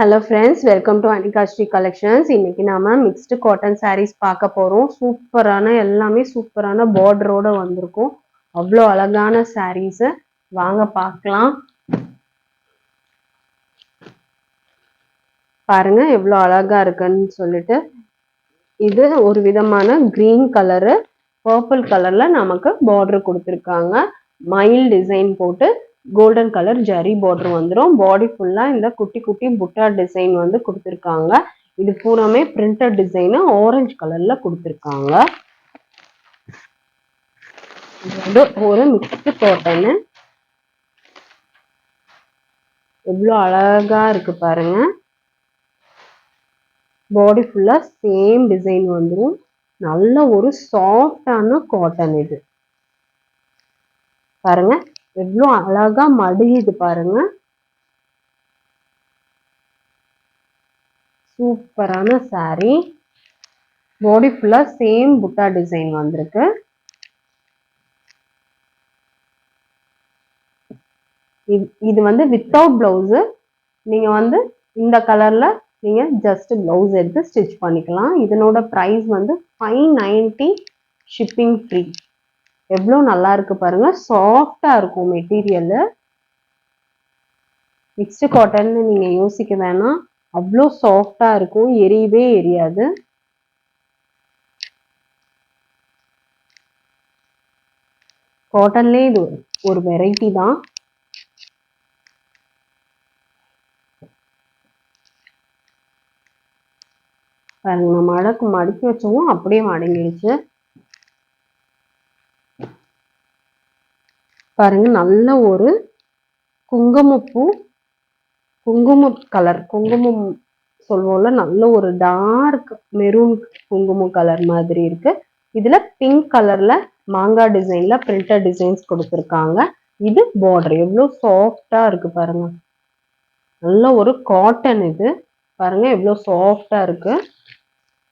Hello friends, welcome to Anikashri Collections. இன்னைக்கு நாம mixed cotton sarees பார்க்க போறோம். சூப்பரான எல்லாமே சூப்பரான borderோட வந்திருக்கும். அவ்வளோ அழகான sarees வாங்க பார்க்கலாம். பாருங்க எவ்வளோ அழகா இருக்குன்னு சொல்லிட்டு இது ஒரு விதமான green color purple colorல நமக்கு border கொடுத்திருக்காங்க. மயில் டிசைன் போட்டு கோல்டன் கலர் ஜரி பார்டர் வந்துரும். பாடி ஃபுல்லா இந்த குட்டி குட்டி புட்டா டிசைன் வந்து கொடுத்திருக்காங்க. இது பூராமே பிரிண்டட் டிசைன் ஆரஞ்சு கலர்ல கொடுத்திருக்காங்க. இது ஒரு மிக்ஸ்டு காட்டன். எவ்வளவு அழகா இருக்கு பாருங்க. பாடி ஃபுல்லா சேம் டிசைன் வந்துரும். நல்ல ஒரு சாஃப்டான காட்டன் இது. பாருங்க எவ்வளவு அழகா மடியுது பாருங்க. சூப்பரான சாரி. பாடி ஃபுல்லா சேம் புட்டா டிசைன் வந்திருக்கு. இது வந்து வித்தவுட் பிளவுஸ். நீங்க வந்து இந்த கலர்ல நீங்க ஜஸ்ட் பிளவுஸ் எடுத்து ஸ்டிச் பண்ணிக்கலாம். இதனோட பிரைஸ் வந்து 590 ஷிப்பிங் ஃப்ரீ. எவ்வளோ நல்லா இருக்கு பாருங்க. சாஃப்டா இருக்கும் மெட்டீரியல். மிக்ஸ்டு காட்டன் நீங்க யோசிக்க வேணாம், அவ்வளோ சாஃப்டா இருக்கும், எரியவே எரியாது. காட்டன்லேயே இது ஒரு வெரைட்டி தான். பாருங்க நம்ம மடக்கி வச்சோம் அப்படியே மடங்கிடுச்சு. பாருங்க நல்ல ஒரு குங்குமப்பூ, குங்குமம் கலர், குங்குமம் சொல்வோம்ல, நல்ல ஒரு டார்க் மெரூன் குங்குமம் கலர் மாதிரி இருக்கு. இதுல பிங்க் கலர்ல மாங்காய் டிசைன்ல பிரிண்டட் டிசைன்ஸ் கொடுத்துருக்காங்க. இது பார்டர் எவ்வளவு சாஃப்டா இருக்கு பாருங்க. நல்ல ஒரு காட்டன் இது. பாருங்க எவ்வளவு சாஃப்டா இருக்கு.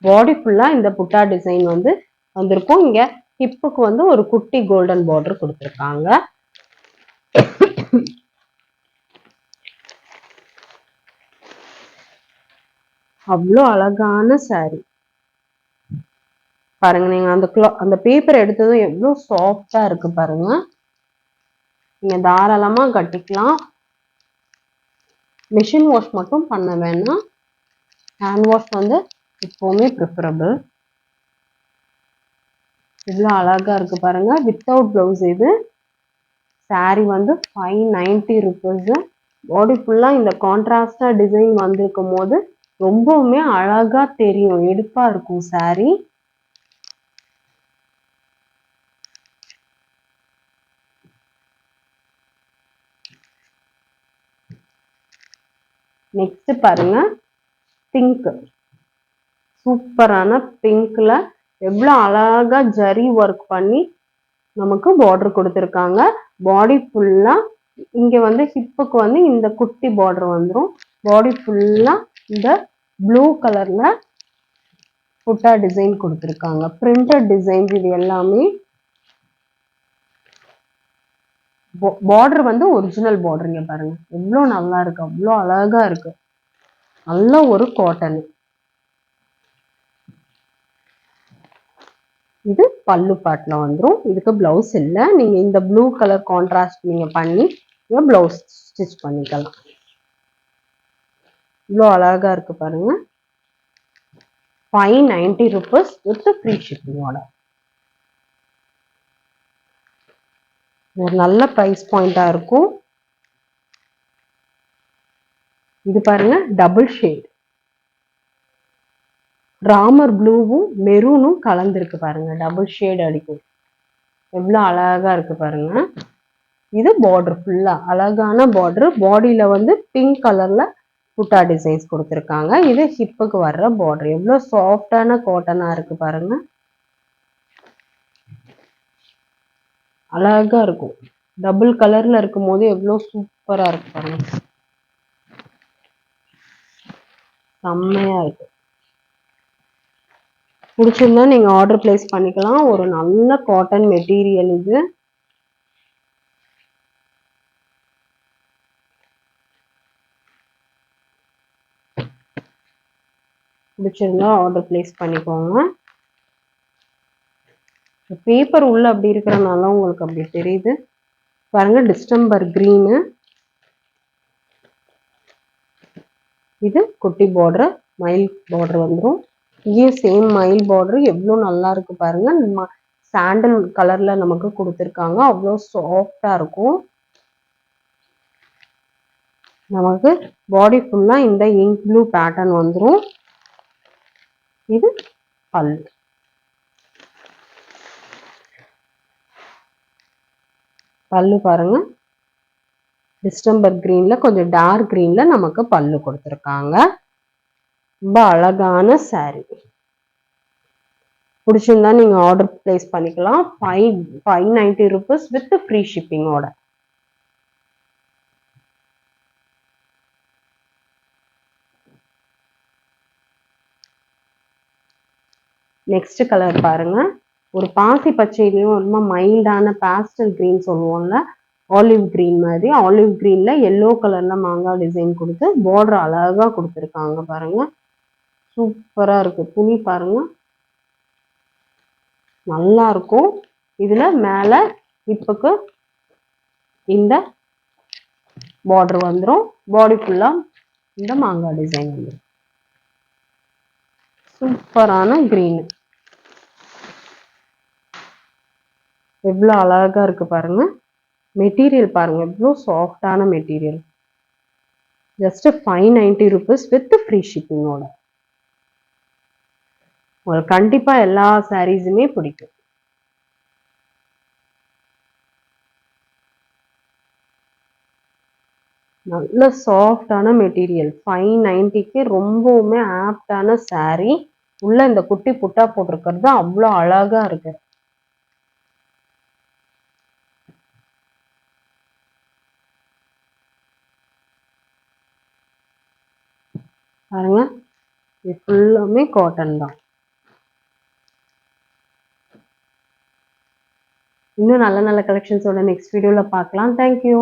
பாடி ஃபுல்லா இந்த புட்டா டிசைன் வந்து வந்திருக்கும். இங்க ஹிப்புக்கு வந்து ஒரு குட்டி கோல்டன் பார்டர் கொடுத்துருக்காங்க. அவ்வளோ அழகான சாரி. பாருங்க நீங்க அந்த பேப்பர் எடுத்ததும் எவ்வளோ சாஃப்டா இருக்கு பாருங்க. நீங்க தாராளமா கட்டிக்கலாம். மிஷின் வாஷ் மட்டும் பண்ண வேணாம். ஹேண்ட் வாஷ் வந்து எப்பவுமே ப்ரிஃபரபிள். இவ்வளோ அழகா இருக்கு பாருங்க. வித்தவுட் பிளவுஸ் இது. சாரி வந்து 590 ருபீஸ். பாடி ஃபுல்லா இந்த கான்ட்ராஸ்டா டிசைன் வந்திருக்கும் போது ரொம்பவுமே அழகா தெரியும், எடுப்பா இருக்கும் சாரி. நெக்ஸ்ட் பாருங்க பிங்க். சூப்பரான பிங்க்ல எவ்வளவு அழகா ஜரி ஒர்க் பண்ணி நமக்கு பார்டர் கொடுத்திருக்காங்க. பாடி ஃபுல்லா இங்க வந்து ஹிப்புக்கு வந்து இந்த குட்டி பார்டர் வந்துரும். பாடி ஃபுல்லா இந்த ப்ளூ கலர்ல புட்டா டிசைன் கொடுத்திருக்காங்க. பிரிண்டட் டிசைன்ஸ் இது எல்லாமே. பார்டர் வந்து ஒரிஜினல் பார்டருங்க. பாருங்க எவ்வளோ நல்லா இருக்கு, அவ்வளோ அழகா இருக்கு. நல்ல ஒரு காட்டன். இது பல்லு பாட்டுல வந்துரும். இதுக்கு பிளவுஸ் இல்லை. நீங்க இந்த ப்ளூ கலர் கான்ட்ராஸ்ட் நீங்க பண்ணி பிளவுஸ் ஸ்டிச் பண்ணிக்கலாம். இவ்வளோ அழகா இருக்கு பாருங்க. 590 ருபீஸ் வித் ஃப்ரீ ஷிப்பிங்கோட. ஒரு நல்ல பிரைஸ் பாயிண்டா இருக்கும். இது பாருங்க டபுள் ஷேட். ராமர் ப்ளூவும் மெரூனும் கலந்துருக்கு பாருங்க. டபுள் ஷேட் அடிக்கும். எவ்வளவு அழகா இருக்கு பாருங்க. இது பார்டர் ஃபுல்லா அழகான பார்டர். பாடியில வந்து பிங்க் கலர்ல புட்டா டிசைன்ஸ் கொடுத்துருக்காங்க. இது ஹிப்புக்கு வர்ற பார்டர். எவ்வளவு சாஃப்டான காட்டனா இருக்கு பாருங்க. அழகா இருக்கும். டபுள் கலர்ல இருக்கும் போது எவ்வளவு சூப்பரா இருக்கு பாருங்க. செம்மையா இருக்கு. பிடிச்சிருந்தா நீங்க ஆர்டர் பிளேஸ் பண்ணிக்கலாம். ஒரு நல்ல காட்டன் மெட்டீரியல் இது. பிடிச்சிருந்தா ஆர்டர் பிளேஸ் பண்ணிக்கோங்க. பேப்பர் உள்ள அப்படி இருக்கிறனால உங்களுக்கு அப்படி தெரியுது பாருங்க. டிஸ்டம்பர் கிரீனு, இது குட்டி பார்டர், மயில் பார்டர் வந்துடும். இங்கேயும் சேம் மயில் பார்டர். எவ்வளோ நல்லா இருக்கு பாருங்க. சாண்டல் கலர்ல நமக்கு கொடுத்துருக்காங்க. அவ்வளோ சாஃப்டா இருக்கும். நமக்கு பாடி ஃபுல்லா இந்த இங்க் ப்ளூ பேட்டர்ன் வந்துடும். இது பல்லு. பல்லு பாருங்க. டிஸ்டம்பர் கிரீன்ல கொஞ்சம் டார்க் கிரீன்ல நமக்கு பல்லு கொடுத்துருக்காங்க. ரொம்ப அழகான சாரி. பிடிச்சிருந்தா நீங்க ஆர்டர் பிளேஸ் பண்ணிக்கலாம். 590 rupees வித் ஃப்ரீ ஷிப்பிங்கோட. நெக்ஸ்ட் கலர் பாருங்க. ஒரு பாசி பச்சையிலையும் ரொம்ப மைல்டான பாஸ்டல் கிரீன் சொல்லுவோம்ல, ஆலிவ் கிரீன் மாதிரி. ஆலிவ் கிரீன்ல எல்லோ கலர்ல மாங்காய் டிசைன் கொடுத்து பார்டர் அழகா கொடுத்துருக்காங்க பாருங்க. சூப்பரா இருக்கு. துணி பாருங்க, நல்லா இருக்கும். இதுல மேல ஹிப்புக்கு இந்த பார்டர் வந்துடும். பாடி ஃபுல்லா இந்த மாங்காய் டிசைன் வந்துடும். சூப்பரான கிரீன். எவ்வளோ அழகா இருக்கு பாருங்க. மெட்டீரியல் பாருங்க, எவ்வளோ சாஃப்டான material. Just 590 rupees with free ஷிப்பிங்கோட. உங்களுக்கு கண்டிப்பா எல்லா சாரீஸுமே பிடிக்கும். நல்ல சாஃப்டான மெட்டீரியல். 590க்கு ரொம்பவுமே ஆப்டான சாரீ. உள்ள இந்த குட்டி புட்டா போட்டிருக்கிறது அவ்வளோ அழகா இருக்கு பாருங்க. இது ஃபுல்லாமே காட்டன் தான். இன்னும் நல்ல நல்ல கலெக்ஷன்ஸோட நெக்ஸ்ட் வீடியோல பார்க்கலாம். தேங்க்யூ.